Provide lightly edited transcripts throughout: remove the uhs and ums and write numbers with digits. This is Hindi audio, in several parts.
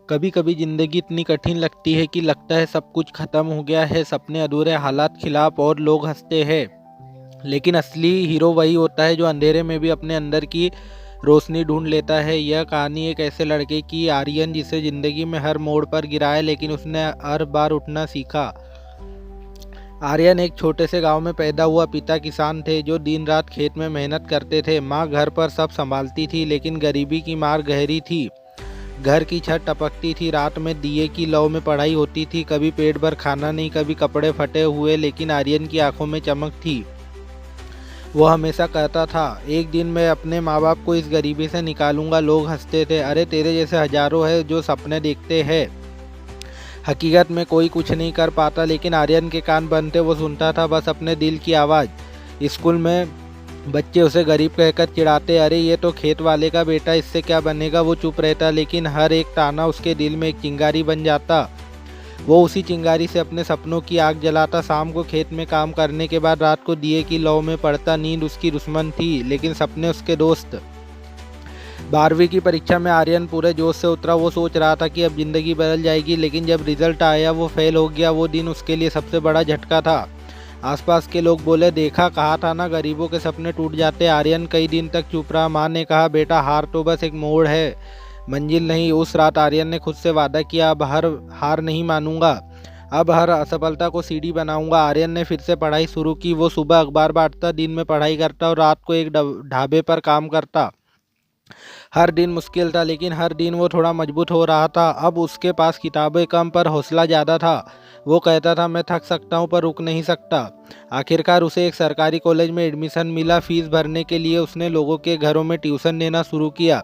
कभी कभी जिंदगी इतनी कठिन लगती है कि लगता है सब कुछ खत्म हो गया है, सपने अधूरे, हालात खिलाफ और लोग हंसते हैं। लेकिन असली हीरो वही होता है जो अंधेरे में भी अपने अंदर की रोशनी ढूंढ लेता है। यह कहानी एक ऐसे लड़के की, आर्यन, जिसे जिंदगी में हर मोड़ पर गिराया लेकिन उसने हर बार उठना सीखा। आर्यन एक छोटे से गांव में पैदा हुआ। पिता किसान थे जो दिन रात खेत में मेहनत करते थे। माँ घर पर सब संभालती थी लेकिन गरीबी की मार गहरी थी। घर की छत टपकती थी, रात में दिए की लौ में पढ़ाई होती थी। कभी पेट भर खाना नहीं, कभी कपड़े फटे हुए, लेकिन आर्यन की आंखों में चमक थी। वो हमेशा कहता था, एक दिन मैं अपने माँ बाप को इस गरीबी से निकालूंगा। लोग हंसते थे, अरे तेरे जैसे हजारों हैं जो सपने देखते हैं। हकीकत में कोई कुछ नहीं कर पाता, लेकिन आर्यन के कान बंद थे। वो सुनता था बस अपने दिल की आवाज़। स्कूल में बच्चे उसे गरीब कहकर चिढ़ाते, अरे ये तो खेत वाले का बेटा, इससे क्या बनेगा। वो चुप रहता, लेकिन हर एक ताना उसके दिल में एक चिंगारी बन जाता। वो उसी चिंगारी से अपने सपनों की आग जलाता। शाम को खेत में काम करने के बाद रात को दिए की लौ में पड़ता। नींद उसकी दुश्मन थी लेकिन सपने उसके दोस्त। 12वीं की परीक्षा में आर्यन पूरे जोश से उतरा। वो सोच रहा था कि अब जिंदगी बदल जाएगी, लेकिन जब रिजल्ट आया वो फेल हो गया। वो दिन उसके लिए सबसे बड़ा झटका था। आसपास के लोग बोले, देखा, कहा था ना, गरीबों के सपने टूट जाते। आर्यन कई दिन तक चुप रहा। माँ ने कहा, बेटा हार तो बस एक मोड़ है, मंजिल नहीं। उस रात आर्यन ने खुद से वादा किया, अब हर हार नहीं मानूंगा, अब हर असफलता को सीढ़ी बनाऊंगा। आर्यन ने फिर से पढ़ाई शुरू की। वो सुबह अखबार बांटता, दिन में पढ़ाई करता और रात को एक ढाबे पर काम करता। हर दिन मुश्किल था लेकिन हर दिन वो थोड़ा मजबूत हो रहा था। अब उसके पास किताबें कम पर हौसला ज़्यादा था। वो कहता था, मैं थक सकता हूँ पर रुक नहीं सकता। आखिरकार उसे एक सरकारी कॉलेज में एडमिशन मिला। फीस भरने के लिए उसने लोगों के घरों में ट्यूशन देना शुरू किया।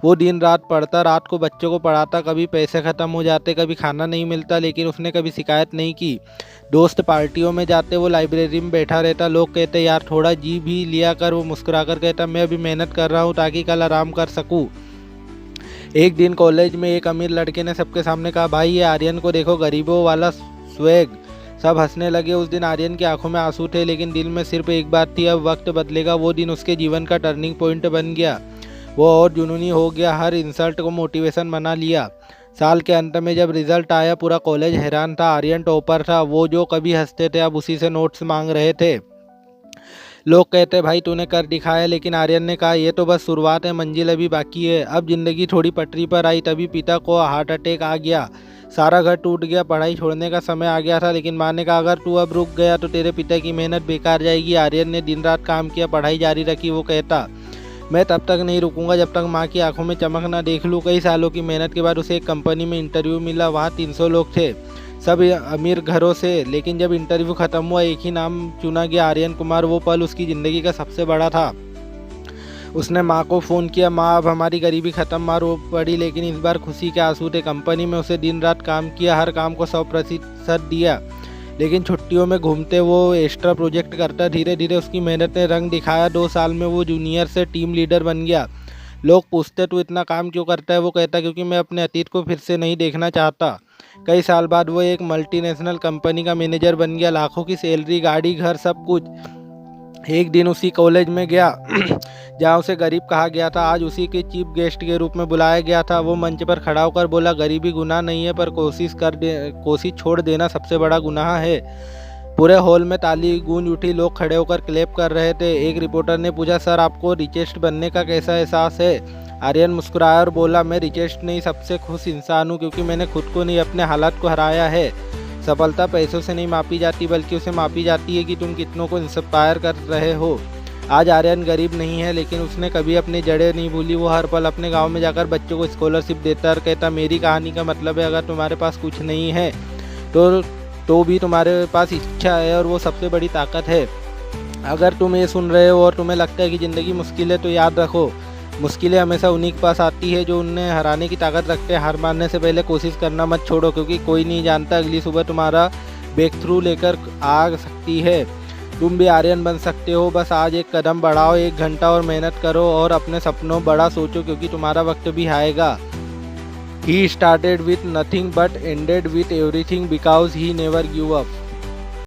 वो दिन रात पढ़ता, रात को बच्चों को पढ़ाता। कभी पैसे ख़त्म हो जाते, कभी खाना नहीं मिलता, लेकिन उसने कभी शिकायत नहीं की। दोस्त पार्टियों में जाते, वो लाइब्रेरी में बैठा रहता। लोग कहते, यार थोड़ा जी भी लिया कर। वो मुस्कुराकर कहता, मैं अभी मेहनत कर रहा हूँ ताकि कल आराम कर सकूँ। एक दिन कॉलेज में एक अमीर लड़के ने सबके सामने कहा, भाई ये आर्यन को देखो, गरीबों वाला स्वैग। सब हंसने लगे। उस दिन आर्यन की आंखों में आंसू थे लेकिन दिल में सिर्फ एक बात थी, अब वक्त बदलेगा। वो दिन उसके जीवन का टर्निंग पॉइंट बन गया। वो और जुनूनी हो गया, हर इंसल्ट को मोटिवेशन बना लिया। साल के अंत में जब रिजल्ट आया, पूरा कॉलेज हैरान था। आर्यन टॉपर था। वो जो कभी हंसते थे अब उसी से नोट्स मांग रहे थे। लोग कहते, भाई तूने कर दिखाया, लेकिन आर्यन ने कहा, ये तो बस शुरुआत है, मंजिल अभी बाकी है। अब जिंदगी थोड़ी पटरी पर आई तभी पिता को हार्ट अटैक आ गया। सारा घर टूट गया। पढ़ाई छोड़ने का समय आ गया था, लेकिन माँ ने कहा, अगर तू अब रुक गया तो तेरे पिता की मेहनत बेकार जाएगी। आर्यन ने दिन रात काम किया, पढ़ाई जारी रखी। वो कहता, मैं तब तक नहीं रुकूंगा जब तक माँ की आंखों में चमक ना देख लूँ। कई सालों की मेहनत के बाद उसे एक कंपनी में इंटरव्यू मिला। वहाँ 300 लोग थे, सब अमीर घरों से। लेकिन जब इंटरव्यू खत्म हुआ, एक ही नाम चुना गया, आर्यन कुमार। वो पल उसकी ज़िंदगी का सबसे बड़ा था। उसने माँ को फ़ोन किया, माँ अब हमारी गरीबी ख़त्म। माँ रो पड़ी, लेकिन इस बार खुशी के आंसू थे। कंपनी में उसे दिन रात काम किया, हर काम को 100% दिया। लेकिन छुट्टियों में घूमते वो एक्स्ट्रा प्रोजेक्ट करता। धीरे धीरे उसकी मेहनत ने रंग दिखाया। 2 साल में वो जूनियर से टीम लीडर बन गया। लोग पूछते, तू इतना काम क्यों करता है। वो कहता, क्योंकि मैं अपने अतीत को फिर से नहीं देखना चाहता। कई साल बाद वो एक मल्टीनेशनल कंपनी का मैनेजर बन गया। लाखों की सैलरी, गाड़ी, घर, सब कुछ। एक दिन उसी कॉलेज में गया जहाँ उसे गरीब कहा गया था। आज उसी के चीफ गेस्ट के रूप में बुलाया गया था। वो मंच पर खड़ा होकर बोला, गरीबी गुनाह नहीं है, पर कोशिश छोड़ देना सबसे बड़ा गुनाह है। पूरे हॉल में ताली गूंज उठी। लोग खड़े होकर क्लैप कर रहे थे। एक रिपोर्टर ने पूछा, सर आपको रिचेस्ट बनने का कैसा एहसास है। आर्यन मुस्कुराया और बोला, मैं रिचेस्ट नहीं, सबसे खुश इंसान हूँ, क्योंकि मैंने खुद को नहीं, अपने हालात को हराया है। सफलता पैसों से नहीं मापी जाती, बल्कि उसे मापी जाती है कि तुम कितनों को इंस्पायर कर रहे हो। आज आर्यन गरीब नहीं है, लेकिन उसने कभी अपनी जड़ें नहीं भूली। वो हर पल अपने गांव में जाकर बच्चों को स्कॉलरशिप देता और कहता, मेरी कहानी का मतलब है, अगर तुम्हारे पास कुछ नहीं है तो भी तुम्हारे पास इच्छा है, और वो सबसे बड़ी ताकत है। अगर तुम ये सुन रहे हो और तुम्हें लगता है कि ज़िंदगी मुश्किल है, तो याद रखो, मुश्किलें हमेशा उन्हीं के पास आती है जो उन्हें हराने की ताकत रखते हैं। हार मानने से पहले कोशिश करना मत छोड़ो, क्योंकि कोई नहीं जानता अगली सुबह तुम्हारा ब्रेक थ्रू लेकर आ सकती है। तुम भी आर्यन बन सकते हो। बस आज एक कदम बढ़ाओ, 1 घंटा और मेहनत करो और अपने सपनों बड़ा सोचो, क्योंकि तुम्हारा वक्त भी आएगा। He started with nothing but ended with everything because he never gave up.